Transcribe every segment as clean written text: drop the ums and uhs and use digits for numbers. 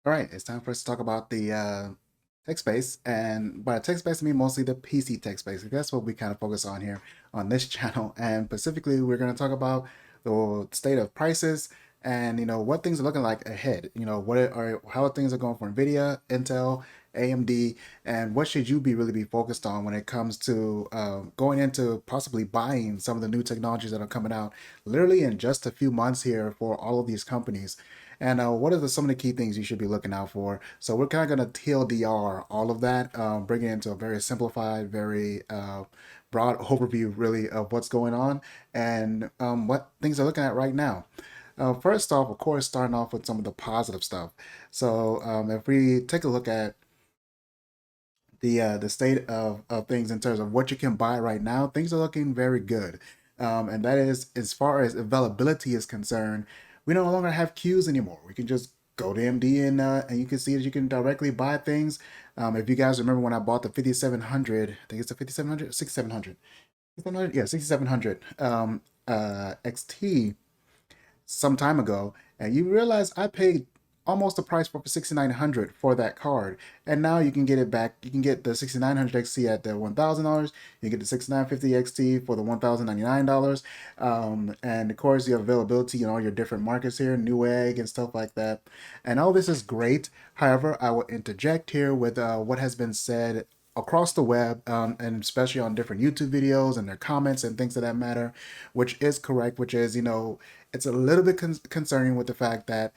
All right, it's time for us to talk about the tech space. And by tech space, I mean mostly the PC tech space. That's what we kind of focus on here on this channel. And specifically, we're going to talk about the state of prices and what things are looking like ahead. How things are going for Nvidia, Intel, AMD, and what should you really be focused on when it comes to going into possibly buying some of the new technologies that are coming out literally in just a few months here for all of these companies. And what are some of the key things you should be looking out for? So we're kind of going to TLDR all of that, bring it into a very simplified, very broad overview, really, of what's going on and what things are looking at right now. First off, of course, starting off with some of the positive stuff. So if we take a look at the state of things in terms of what you can buy right now, things are looking very good. And that is, as far as availability is concerned, we no longer have queues anymore. We can just go to AMD and you can see that you can directly buy things. If you guys remember when I bought the 5700, I think it's the 5700, 6700, 6700, yeah, 6700 XT some time ago, and you realize I paid almost the price for 6900 for that card, and now you can get it back. You can get the 6900 XT at the $1,000. You get the 6950 XT for the $1,099. And of course, you have availability in all your different markets here, Newegg and stuff like that. And all this is great. However, I will interject here with what has been said across the web, and especially on different YouTube videos and their comments and things of that matter, which is correct, which is, it's a little bit concerning with the fact that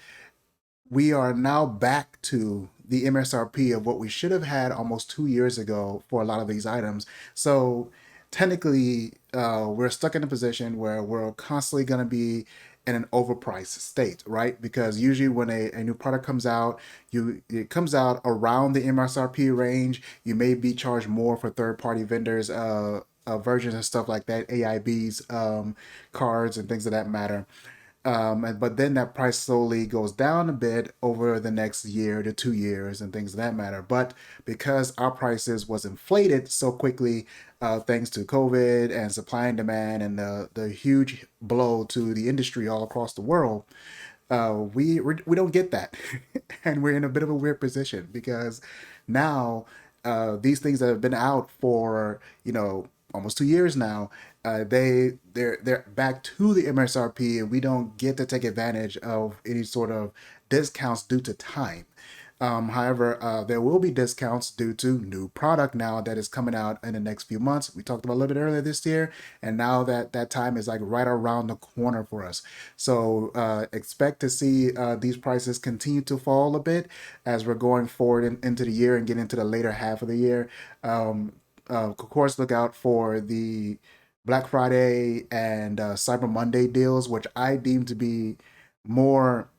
we are now back to the MSRP of what we should have had almost 2 years ago for a lot of these items. So technically, we're stuck in a position where we're constantly going to be in an overpriced state, right? Because usually when a new product comes out, it comes out around the MSRP range. You may be charged more for third-party vendors, versions and stuff like that, AIBs, cards and things of that matter. But then that price slowly goes down a bit over the next year to 2 years and things of that matter. But because our prices was inflated so quickly, thanks to COVID and supply and demand and the huge blow to the industry all across the world, we don't get that, and we're in a bit of a weird position because now these things that have been out for almost 2 years now, they're back to the MSRP, and we don't get to take advantage of any sort of discounts due to time. However, there will be discounts due to new product now that is coming out in the next few months. We talked about a little bit earlier this year, and now that time is like right around the corner for us. So expect to see these prices continue to fall a bit as we're going forward into the year and get into the later half of the year. Of course, look out for the Black Friday and Cyber Monday deals, which I deem to be more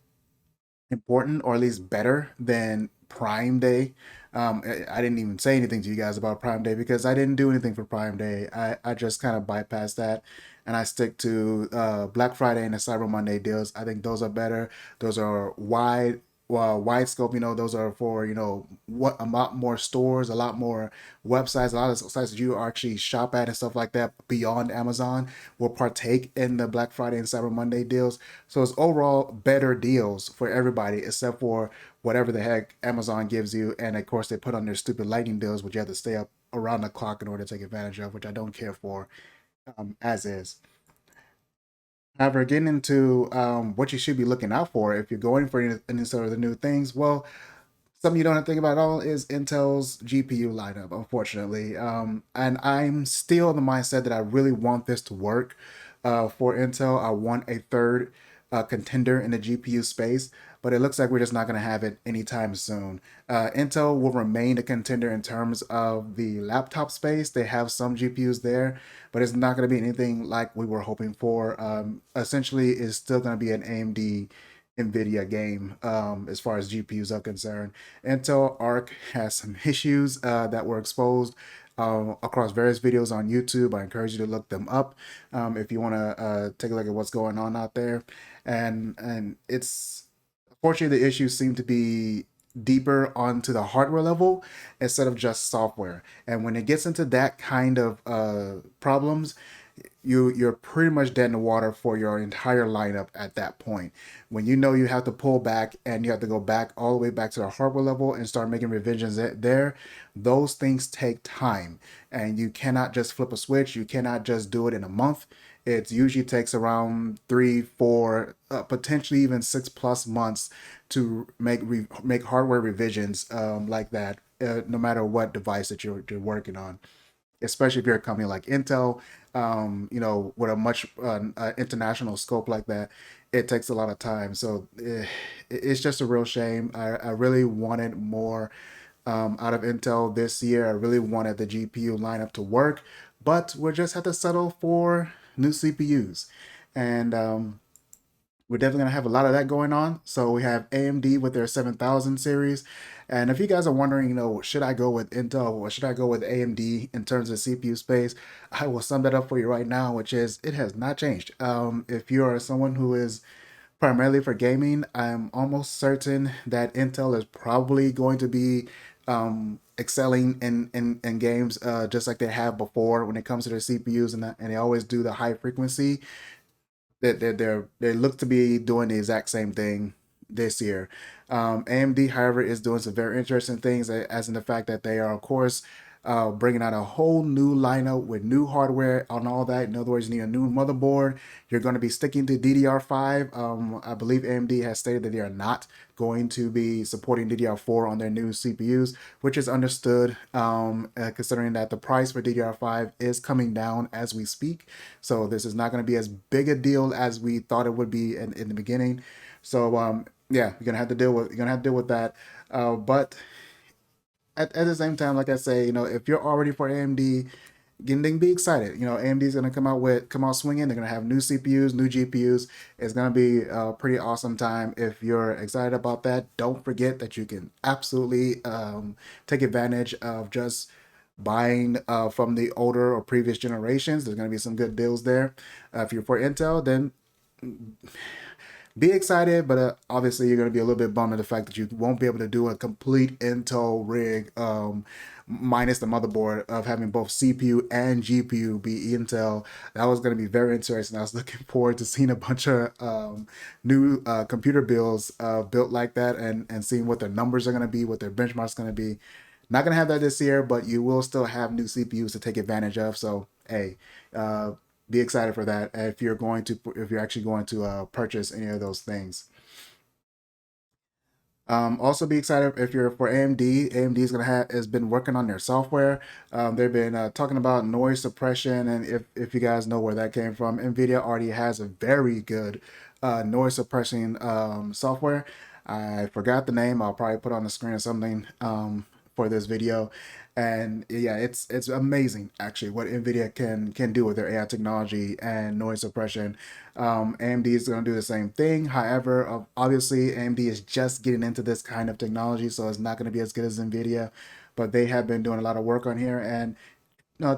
important, or at least better than Prime Day. I didn't even say anything to you guys about Prime Day because I didn't do anything for Prime Day. I just kind of bypassed that and I stick to Black Friday and the Cyber Monday deals. I think those are better. Those are wide scope. Those are for what a lot more stores, a lot more websites, a lot of sites that you actually shop at and stuff like that beyond Amazon will partake in the Black Friday and Cyber Monday deals. So it's overall better deals for everybody except for whatever the heck Amazon gives you. And of course, they put on their stupid lightning deals, which you have to stay up around the clock in order to take advantage of, which I don't care for, as is. However, getting into what you should be looking out for if you're going for any sort of the new things, well, something you don't have to think about at all is Intel's GPU lineup, unfortunately. And I'm still in the mindset that I really want this to work for Intel. I want a third contender in the GPU space, but it looks like we're just not going to have it anytime soon. Intel will remain a contender in terms of the laptop space. They have some GPUs there, but it's not going to be anything like we were hoping for. Essentially, it's still going to be an AMD Nvidia game as far as GPUs are concerned. Intel Arc has some issues that were exposed across various videos on YouTube. I encourage you to look them up if you want to take a look at what's going on out there. And it's fortunately the issues seem to be deeper onto the hardware level instead of just software. And when it gets into that kind of problems, you're pretty much dead in the water for your entire lineup at that point. When you know you have to pull back and you have to go back all the way back to the hardware level and start making revisions there, those things take time, and you cannot just flip a switch. You cannot just do it in a month. It usually takes around 3, 4, potentially even 6+ months to make hardware revisions like that, no matter what device that you're working on, especially if you're a company like Intel, with a much international scope like that. It takes a lot of time. So it's just a real shame. I really wanted more out of Intel this year. I really wanted the GPU lineup to work, but we'll just have to settle for new CPUs. And we're definitely going to have a lot of that going on. So we have AMD with their 7000 series. And if you guys are wondering, should I go with Intel or should I go with AMD in terms of CPU space, I will sum that up for you right now, which is it has not changed. If you are someone who is primarily for gaming, I'm almost certain that Intel is probably going to be excelling in games just like they have before when it comes to their CPUs, and they always do the high frequency. They look to be doing the exact same thing this year. AMD, however, is doing some very interesting things, as in the fact that they are, of course, bringing out a whole new lineup with new hardware on all that. In other words, you need a new motherboard. You're going to be sticking to DDR5. I believe AMD has stated that they are not going to be supporting DDR4 on their new CPUs, which is understood, considering that the price for DDR5 is coming down as we speak. So this is not going to be as big a deal as we thought it would be in the beginning. So yeah, you're gonna have to deal with that. But at the same time, like I say, if you're already for AMD, then be excited. AMD is gonna come out swinging. They're gonna have new CPUs, new GPUs. It's gonna be a pretty awesome time. If you're excited about that, don't forget that you can absolutely take advantage of just buying from the older or previous generations. There's gonna be some good deals there. If you're for Intel, then be excited, but obviously you're going to be a little bit bummed at the fact that you won't be able to do a complete Intel rig, minus the motherboard, of having both CPU and GPU be Intel. That was going to be very interesting. I was looking forward to seeing a bunch of new computer builds built like that, and seeing what their numbers are going to be, what their benchmarks going to be. Not going to have that this year, but you will still have new CPUs to take advantage of. So, hey, be excited for that if you're actually going to purchase any of those things. Also be excited if you're for AMD. AMD is gonna have has been working on their software. They've been talking about noise suppression, and if you guys know where that came from, Nvidia already has a very good noise suppressing software. I forgot the name. I'll probably put on the screen or something for this video. And yeah, it's amazing actually what Nvidia can do with their AI technology and noise suppression. AMD is going to do the same thing. However, obviously AMD is just getting into this kind of technology, so it's not going to be as good as Nvidia. But they have been doing a lot of work on here, and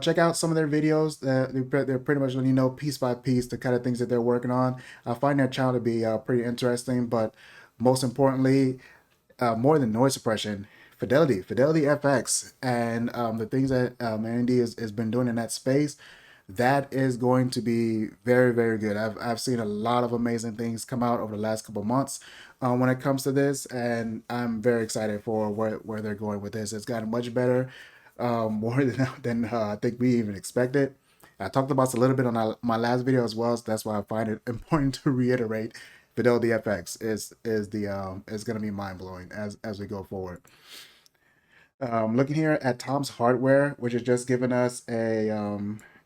check out some of their videos. They're pretty much letting you know piece by piece the kind of things that they're working on. I find their channel to be pretty interesting, but most importantly, more than noise suppression, Fidelity FX, and the things that AMD has been doing in that space, that is going to be very, very good. I've seen a lot of amazing things come out over the last couple months when it comes to this, and I'm very excited for where they're going with this. It's gotten much better, more than I think we even expected. I talked about this a little bit on my last video as well, so that's why I find it important to reiterate. Fidelity FX is going to be mind blowing as we go forward. Looking here at Tom's Hardware, which is just giving us a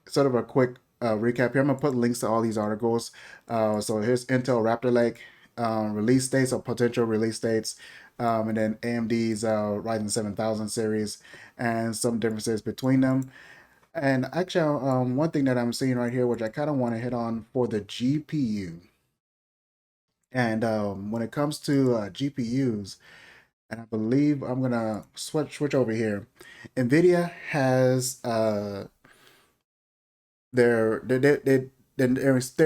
sort of a quick recap here. I'm gonna put links to all these articles. So here's Intel Raptor Lake release dates or potential release dates, and then AMD's Ryzen 7000 series, and some differences between them. And actually, one thing that I'm seeing right here, which I kind of want to hit on for the GPU, and when it comes to GPUs, and I believe I'm gonna switch over here. Nvidia has they're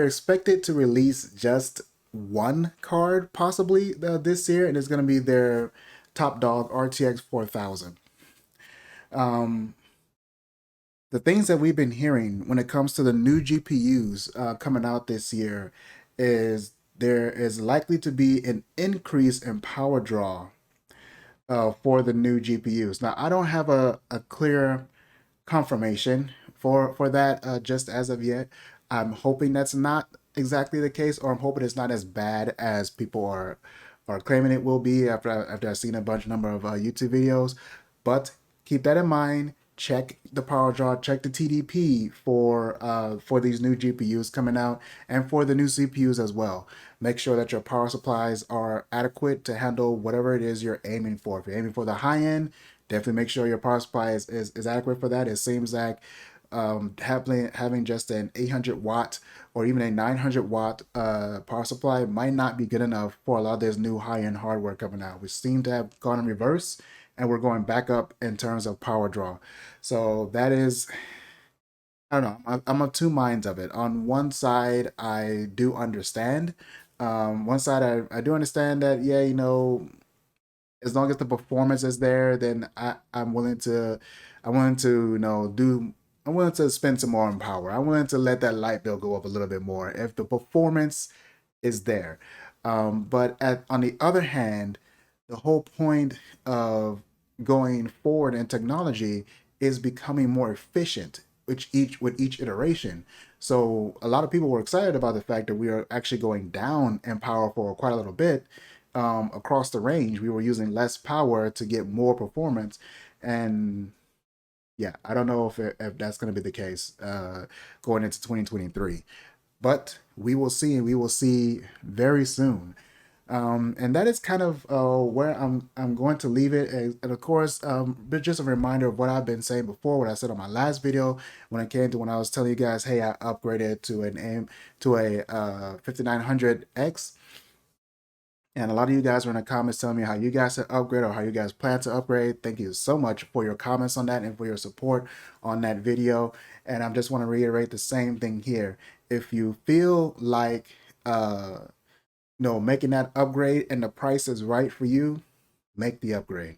expected to release just one card possibly this year, and it's gonna be their top dog RTX 4000. The things that we've been hearing when it comes to the new GPUs coming out this year is there is likely to be an increase in power draw for the new GPUs. Now, I don't have a clear confirmation for that just as of yet. I'm hoping that's not exactly the case, or I'm hoping it's not as bad as people are claiming it will be after I've seen a bunch number of YouTube videos. But keep that in mind. Check the power draw, check the TDP for these new GPUs coming out and for the new CPUs as well. Make sure that your power supplies are adequate to handle whatever it is you're aiming for. If you're aiming for the high end, definitely make sure your power supply is adequate for that. It seems like having just an 800 watt or even a 900 watt power supply might not be good enough for a lot of this new high-end hardware coming out. We seem to have gone in reverse and we're going back up in terms of power draw. So that is, I don't know, I'm of two minds of it. On one side, I do understand. One side, I do understand that, yeah, as long as the performance is there, then I'm willing to, I'm willing to spend some more on power. I'm willing to let that light bill go up a little bit more if the performance is there. On the other hand, the whole point of going forward in technology is becoming more efficient with each iteration. So a lot of people were excited about the fact that we are actually going down in power for quite a little bit across the range. We were using less power to get more performance, and yeah, I don't know if that's going to be the case going into 2023, but we will see, and we will see very soon. And that is kind of where I'm going to leave it. And of course, but just a reminder of what I've been saying before, what I said on my last video when I was telling you guys, hey, I upgraded to an aim to a 5900X. And a lot of you guys were in the comments telling me how you guys have upgrade or how you guys plan to upgrade. Thank you so much for your comments on that and for your support on that video. And I just want to reiterate the same thing here. If you feel like making that upgrade and the price is right for you, make the upgrade.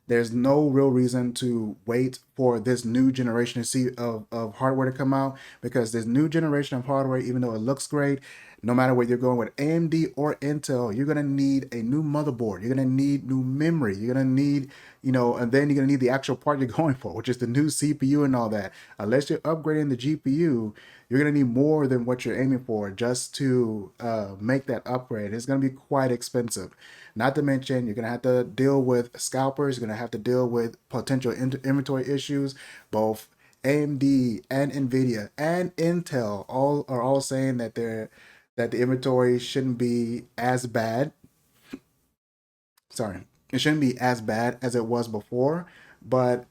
There's no real reason to wait for this new generation of hardware to come out, because this new generation of hardware, even though it looks great, no matter whether you're going with AMD or Intel, you're gonna need a new motherboard. You're gonna need new memory. You're gonna need, and then you're gonna need the actual part you're going for, which is the new CPU and all that. Unless you're upgrading the GPU, you're gonna need more than what you're aiming for just to make that upgrade. It's gonna be quite expensive. Not to mention, you're gonna have to deal with scalpers. You're gonna have to deal with potential inventory issues. Both AMD and Nvidia and Intel all saying that the inventory shouldn't be as bad. Sorry, it shouldn't be as bad as it was before, but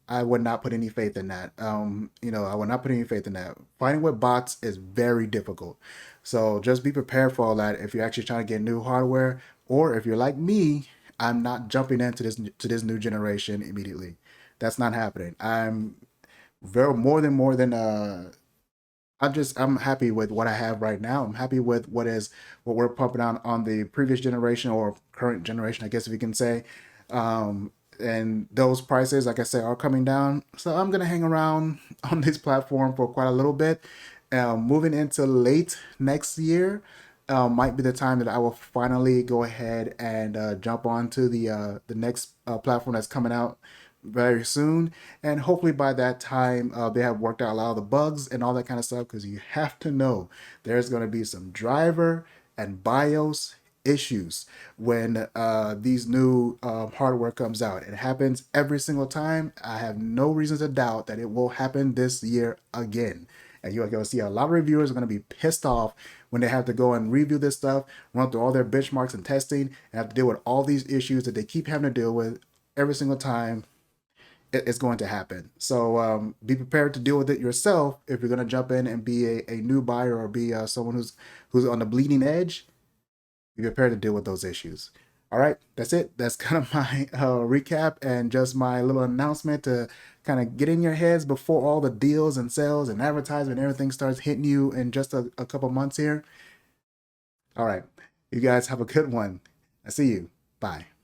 I would not put any faith in that. I would not put any faith in that. Fighting with bots is very difficult. So just be prepared for all that if you're actually trying to get new hardware, or if you're like me, I'm not jumping into this new generation immediately. That's not happening. I'm very more than I'm happy with what I have right now. I'm happy with what we're pumping out on the previous generation or current generation, I guess if you can say. Um, and those prices, like I said, are coming down. So I'm gonna hang around on this platform for quite a little bit. Moving into late next year, might be the time that I will finally go ahead and jump onto the next platform that's coming out very soon. And hopefully by that time, they have worked out a lot of the bugs and all that kind of stuff, because you have to know there's going to be some driver and BIOS issues when these new hardware comes out. It happens every single time. I have no reason to doubt that it will happen this year again. And you're going to see a lot of reviewers are going to be pissed off when they have to go and review this stuff, run through all their benchmarks and testing, and have to deal with all these issues that they keep having to deal with every single time it's going to happen. So be prepared to deal with it yourself if you're going to jump in and be a new buyer or be someone who's on the bleeding edge. Be prepared to deal with those issues. All right, that's it. That's kind of my recap and just my little announcement to kind of get in your heads before all the deals and sales and advertisement and everything starts hitting you in just a couple months here. All right, you guys have a good one. I see you. Bye.